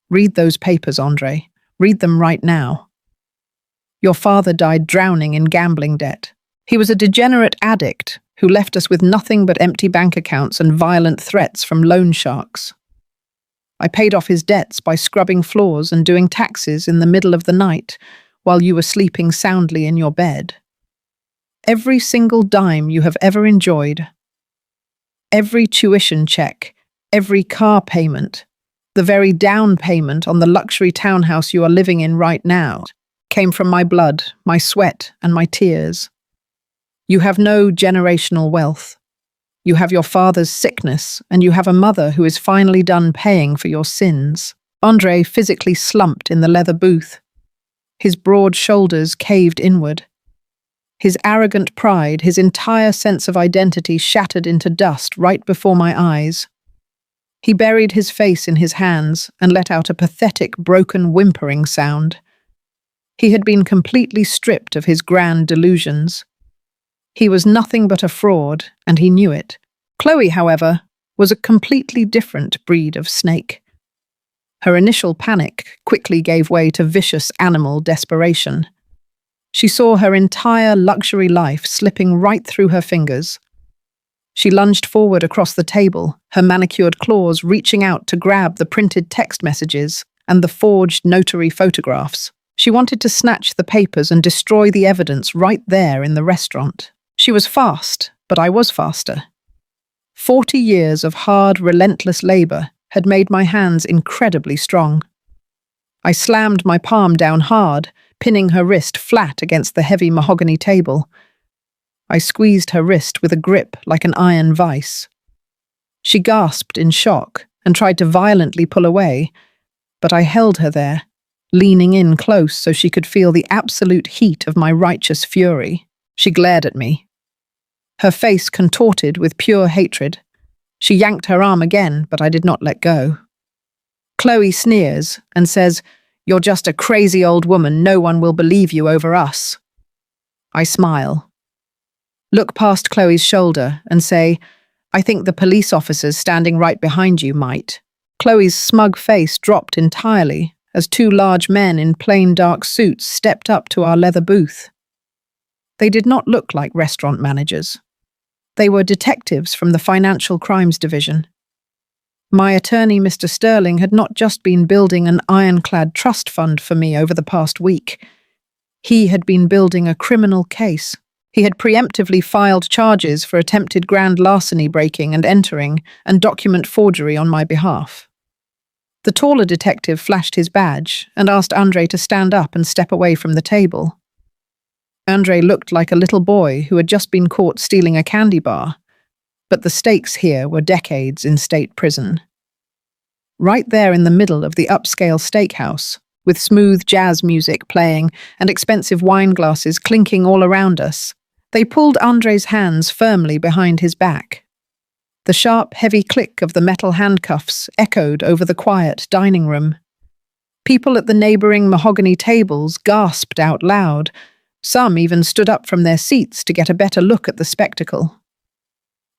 Read those papers, Andre. Read them right now. Your father died drowning in gambling debt. He was a degenerate addict who left us with nothing but empty bank accounts and violent threats from loan sharks. I paid off his debts by scrubbing floors and doing taxes in the middle of the night while you were sleeping soundly in your bed. Every single dime you have ever enjoyed, every tuition check, every car payment, the very down payment on the luxury townhouse you are living in right now, came from my blood, my sweat, and my tears. You have no generational wealth. You have your father's sickness, and you have a mother who is finally done paying for your sins." Andre physically slumped in the leather booth. His broad shoulders caved inward. His arrogant pride, his entire sense of identity shattered into dust right before my eyes. He buried his face in his hands and let out a pathetic, broken whimpering sound. He had been completely stripped of his grand delusions. He was nothing but a fraud, and he knew it. Chloe, however, was a completely different breed of snake. Her initial panic quickly gave way to vicious animal desperation. She saw her entire luxury life slipping right through her fingers. She lunged forward across the table, her manicured claws reaching out to grab the printed text messages and the forged notary photographs. She wanted to snatch the papers and destroy the evidence right there in the restaurant. She was fast, but I was faster. 40 years of hard, relentless labor had made my hands incredibly strong. I slammed my palm down hard, pinning her wrist flat against the heavy mahogany table. I squeezed her wrist with a grip like an iron vice. She gasped in shock and tried to violently pull away, but I held her there, leaning in close so she could feel the absolute heat of my righteous fury. She glared at me, her face contorted with pure hatred. She yanked her arm again, but I did not let go. Chloe sneers and says, "You're just a crazy old woman. No one will believe you over us." I smile, look past Chloe's shoulder and say, "I think the police officers standing right behind you might." Chloe's smug face dropped entirely as two large men in plain dark suits stepped up to our leather booth. They did not look like restaurant managers. They were detectives from the Financial Crimes Division. My attorney, Mr. Sterling, had not just been building an ironclad trust fund for me over the past week. He had been building a criminal case. He had preemptively filed charges for attempted grand larceny, breaking and entering, and document forgery on my behalf. The taller detective flashed his badge and asked Andre to stand up and step away from the table. Andre looked like a little boy who had just been caught stealing a candy bar, but the stakes here were decades in state prison. Right there in the middle of the upscale steakhouse, with smooth jazz music playing and expensive wine glasses clinking all around us. They pulled Andre's hands firmly behind his back. The sharp, heavy click of the metal handcuffs echoed over the quiet dining room. People at the neighboring mahogany tables gasped out loud. Some even stood up from their seats to get a better look at the spectacle.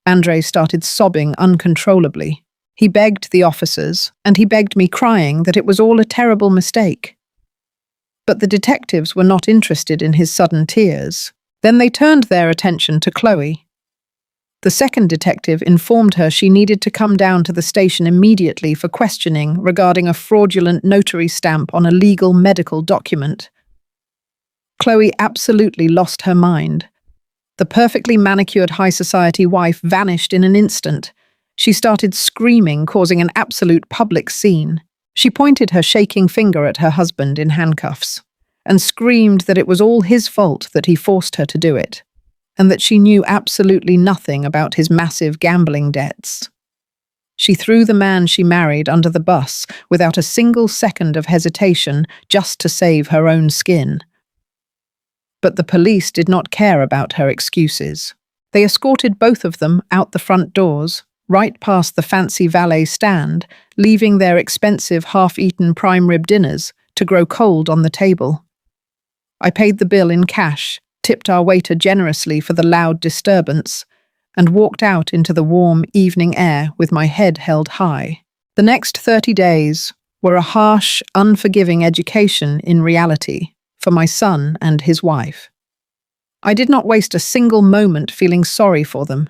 Andre started sobbing uncontrollably. He begged the officers, and he begged me, crying that it was all a terrible mistake. But the detectives were not interested in his sudden tears. Then they turned their attention to Chloe. The second detective informed her she needed to come down to the station immediately for questioning regarding a fraudulent notary stamp on a legal medical document. Chloe absolutely lost her mind. The perfectly manicured high society wife vanished in an instant. She started screaming, causing an absolute public scene. She pointed her shaking finger at her husband in handcuffs and screamed that it was all his fault that he forced her to do it, and that she knew absolutely nothing about his massive gambling debts. She threw the man she married under the bus without a single second of hesitation, just to save her own skin. But the police did not care about her excuses. They escorted both of them out the front doors, right past the fancy valet stand, leaving their expensive half-eaten prime rib dinners to grow cold on the table. I paid the bill in cash, tipped our waiter generously for the loud disturbance, and walked out into the warm evening air with my head held high. The next 30 days were a harsh, unforgiving education in reality for my son and his wife. I did not waste a single moment feeling sorry for them.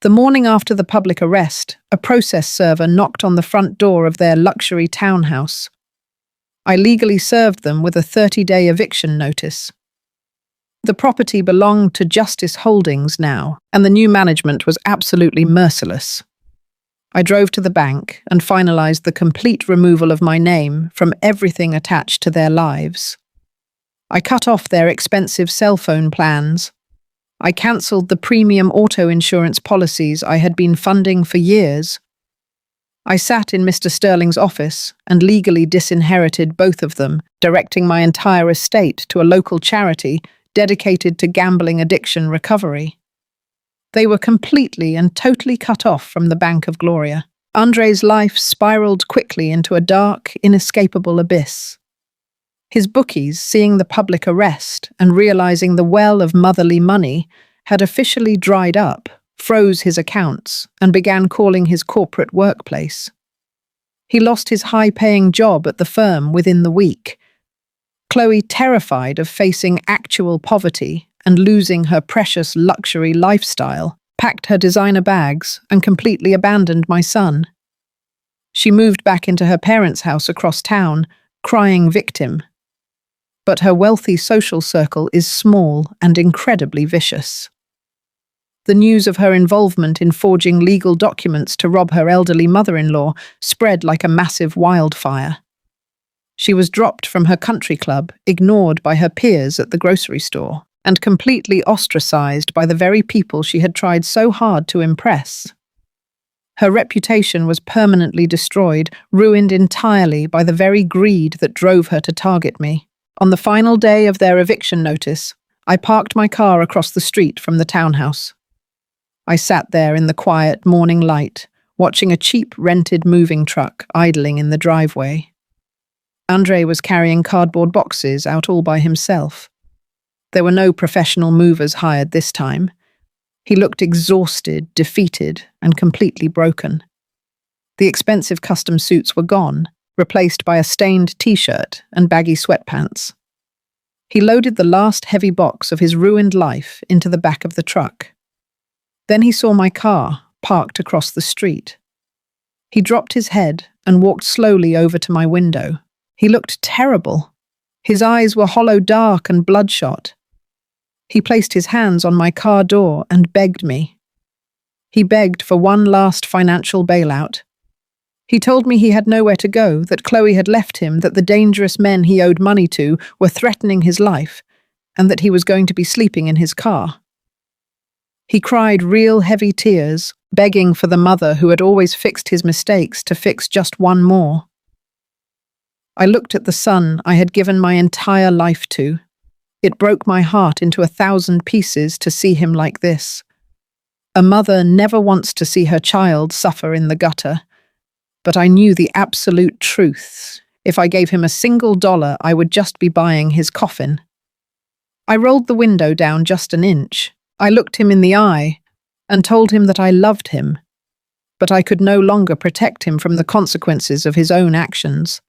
The morning after the public arrest, a process server knocked on the front door of their luxury townhouse. I legally served them with a 30-day eviction notice. The property belonged to Justice Holdings now, and the new management was absolutely merciless. I drove to the bank and finalized the complete removal of my name from everything attached to their lives. I cut off their expensive cell phone plans. I cancelled the premium auto insurance policies I had been funding for years. I sat in Mr. Sterling's office and legally disinherited both of them, directing my entire estate to a local charity dedicated to gambling addiction recovery. They were completely and totally cut off from the Bank of Gloria. Andre's life spiraled quickly into a dark, inescapable abyss. His bookies, seeing the public arrest and realizing the well of motherly money had officially dried up, froze his accounts and began calling his corporate workplace. He lost his high-paying job at the firm within the week. Chloe, terrified of facing actual poverty and losing her precious luxury lifestyle, packed her designer bags and completely abandoned my son. She moved back into her parents' house across town, crying victim. But her wealthy social circle is small and incredibly vicious. The news of her involvement in forging legal documents to rob her elderly mother-in-law spread like a massive wildfire. She was dropped from her country club, ignored by her peers at the grocery store, and completely ostracized by the very people she had tried so hard to impress. Her reputation was permanently destroyed, ruined entirely by the very greed that drove her to target me. On the final day of their eviction notice, I parked my car across the street from the townhouse. I sat there in the quiet morning light, watching a cheap rented moving truck idling in the driveway. Andre was carrying cardboard boxes out all by himself. There were no professional movers hired this time. He looked exhausted, defeated, and completely broken. The expensive custom suits were gone, replaced by a stained t-shirt and baggy sweatpants. He loaded the last heavy box of his ruined life into the back of the truck. Then he saw my car, parked across the street. He dropped his head and walked slowly over to my window. He looked terrible. His eyes were hollow, dark, and bloodshot. He placed his hands on my car door and begged me. He begged for one last financial bailout. He told me he had nowhere to go, that Chloe had left him, that the dangerous men he owed money to were threatening his life, and that he was going to be sleeping in his car. He cried real heavy tears, begging for the mother who had always fixed his mistakes to fix just one more. I looked at the son I had given my entire life to. It broke my heart into 1,000 pieces to see him like this. A mother never wants to see her child suffer in the gutter, but I knew the absolute truth. If I gave him a single dollar, I would just be buying his coffin. I rolled the window down just an inch. I looked him in the eye and told him that I loved him, but I could no longer protect him from the consequences of his own actions.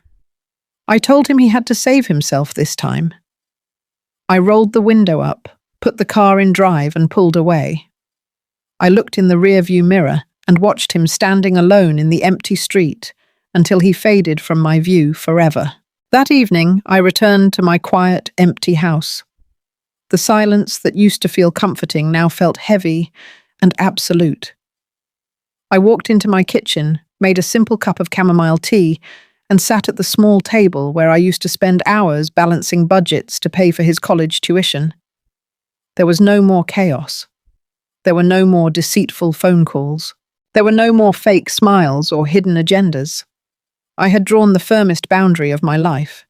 I told him he had to save himself this time. I rolled the window up, put the car in drive and pulled away. I looked in the rearview mirror and watched him standing alone in the empty street until he faded from my view forever. That evening, I returned to my quiet, empty house. The silence that used to feel comforting now felt heavy and absolute. I walked into my kitchen, made a simple cup of chamomile tea, and sat at the small table where I used to spend hours balancing budgets to pay for his college tuition. There was no more chaos. There were no more deceitful phone calls. There were no more fake smiles or hidden agendas. I had drawn the firmest boundary of my life.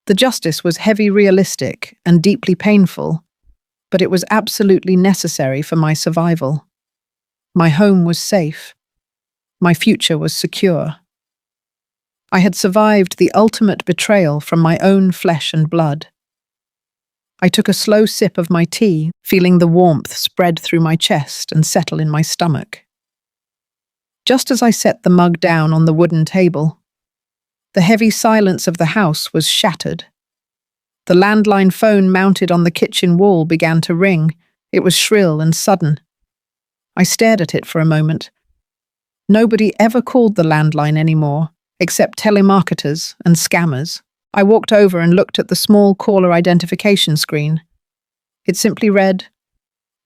The justice was heavy, realistic, and deeply painful, but it was absolutely necessary for my survival. My home was safe. My future was secure. I had survived the ultimate betrayal from my own flesh and blood. I took a slow sip of my tea, feeling the warmth spread through my chest and settle in my stomach. Just as I set the mug down on the wooden table, the heavy silence of the house was shattered. The landline phone mounted on the kitchen wall began to ring. It was shrill and sudden. I stared at it for a moment. Nobody ever called the landline anymore, except telemarketers and scammers. I walked over and looked at the small caller identification screen. It simply read,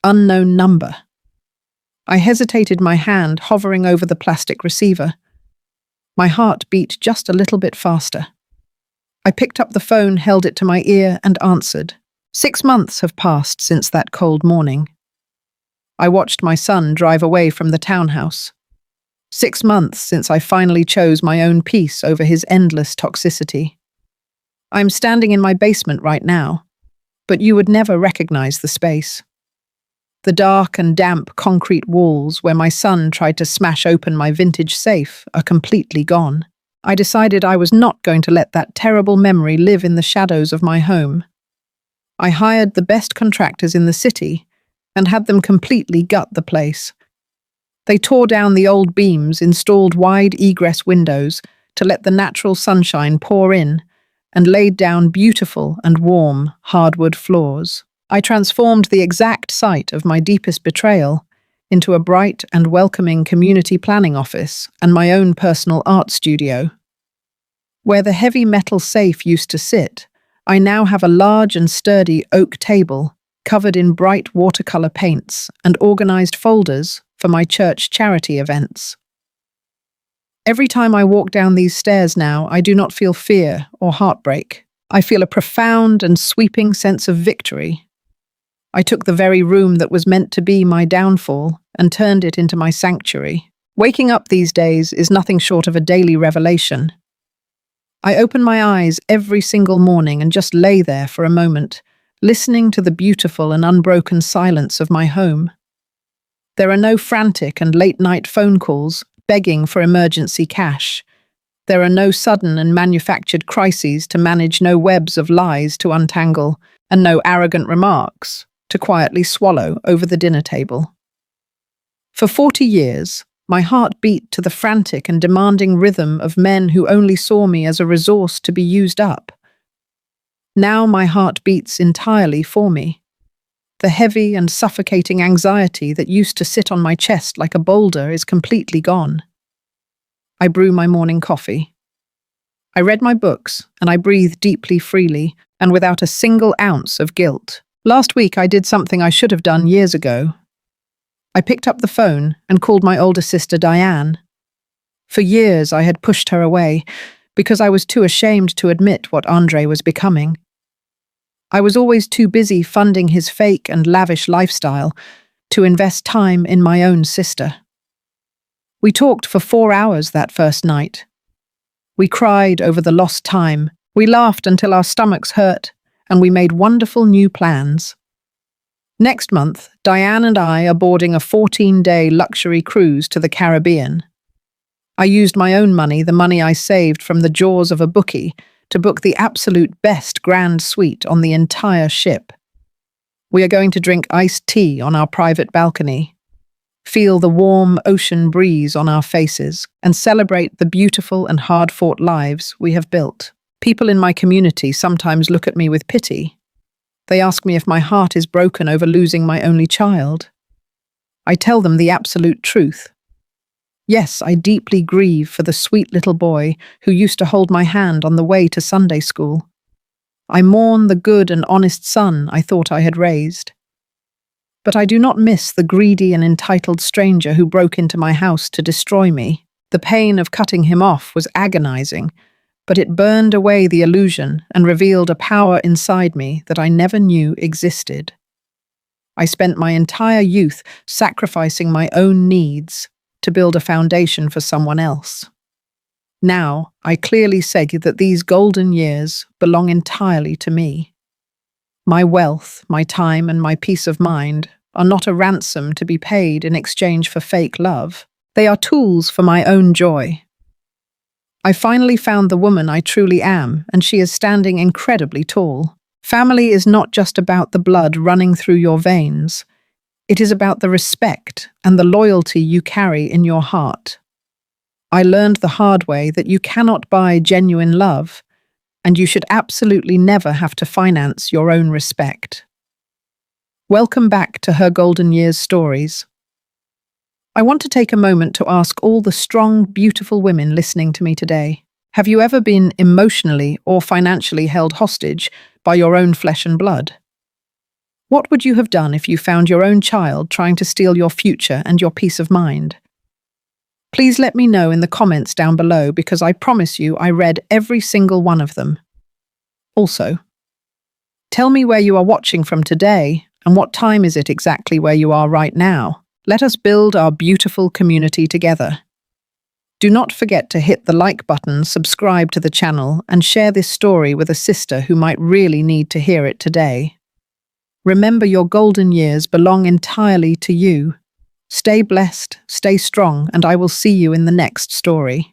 "Unknown number." I hesitated, my hand hovering over the plastic receiver. My heart beat just a little bit faster. I picked up the phone, held it to my ear, and answered. 6 months have passed since that cold morning. I watched my son drive away from the townhouse. 6 months since I finally chose my own peace over his endless toxicity. I'm standing in my basement right now, but you would never recognize the space. The dark and damp concrete walls where my son tried to smash open my vintage safe are completely gone. I decided I was not going to let that terrible memory live in the shadows of my home. I hired the best contractors in the city and had them completely gut the place. They tore down the old beams, installed wide egress windows to let the natural sunshine pour in, and laid down beautiful and warm hardwood floors. I transformed the exact site of my deepest betrayal into a bright and welcoming community planning office and my own personal art studio. Where the heavy metal safe used to sit, I now have a large and sturdy oak table covered in bright watercolor paints and organized folders for my church charity events. Every time I walk down these stairs now, I do not feel fear or heartbreak. I feel a profound and sweeping sense of victory. I took the very room that was meant to be my downfall and turned it into my sanctuary. Waking up these days is nothing short of a daily revelation. I open my eyes every single morning and just lay there for a moment, listening to the beautiful and unbroken silence of my home. There are no frantic and late-night phone calls begging for emergency cash. There are no sudden and manufactured crises to manage, no webs of lies to untangle, and no arrogant remarks to quietly swallow over the dinner table. For 40 years, my heart beat to the frantic and demanding rhythm of men who only saw me as a resource to be used up. Now my heart beats entirely for me. The heavy and suffocating anxiety that used to sit on my chest like a boulder is completely gone. I brew my morning coffee. I read my books, and I breathe deeply, freely, and without a single ounce of guilt. Last week I did something I should have done years ago. I picked up the phone and called my older sister Diane. For years I had pushed her away because I was too ashamed to admit what Andre was becoming. I was always too busy funding his fake and lavish lifestyle to invest time in my own sister. We talked for 4 hours that first night. We cried over the lost time, we laughed until our stomachs hurt, and we made wonderful new plans. Next month, Diane and I are boarding a 14-day luxury cruise to the Caribbean. I used my own money, the money I saved from the jaws of a bookie, to book the absolute best grand suite on the entire ship. We are going to drink iced tea on our private balcony, feel the warm ocean breeze on our faces, and celebrate the beautiful and hard-fought lives we have built. People in my community sometimes look at me with pity. They ask me if my heart is broken over losing my only child. I tell them the absolute truth. Yes, I deeply grieve for the sweet little boy who used to hold my hand on the way to Sunday school. I mourn the good and honest son I thought I had raised. But I do not miss the greedy and entitled stranger who broke into my house to destroy me. The pain of cutting him off was agonizing, but it burned away the illusion and revealed a power inside me that I never knew existed. I spent my entire youth sacrificing my own needs to build a foundation for someone else. Now, I clearly say that these golden years belong entirely to me. My wealth, my time, and my peace of mind are not a ransom to be paid in exchange for fake love. They are tools for my own joy. I finally found the woman I truly am, and she is standing incredibly tall. Family is not just about the blood running through your veins. It is about the respect and the loyalty you carry in your heart. I learned the hard way that you cannot buy genuine love, and you should absolutely never have to finance your own respect. Welcome back to Her Golden Years Stories. I want to take a moment to ask all the strong, beautiful women listening to me today, have you ever been emotionally or financially held hostage by your own flesh and blood? What would you have done if you found your own child trying to steal your future and your peace of mind? Please let me know in the comments down below, because I promise you I read every single one of them. Also, tell me where you are watching from today and what time is it exactly where you are right now. Let us build our beautiful community together. Do not forget to hit the like button, subscribe to the channel, and share this story with a sister who might really need to hear it today. Remember, your golden years belong entirely to you. Stay blessed, stay strong, and I will see you in the next story.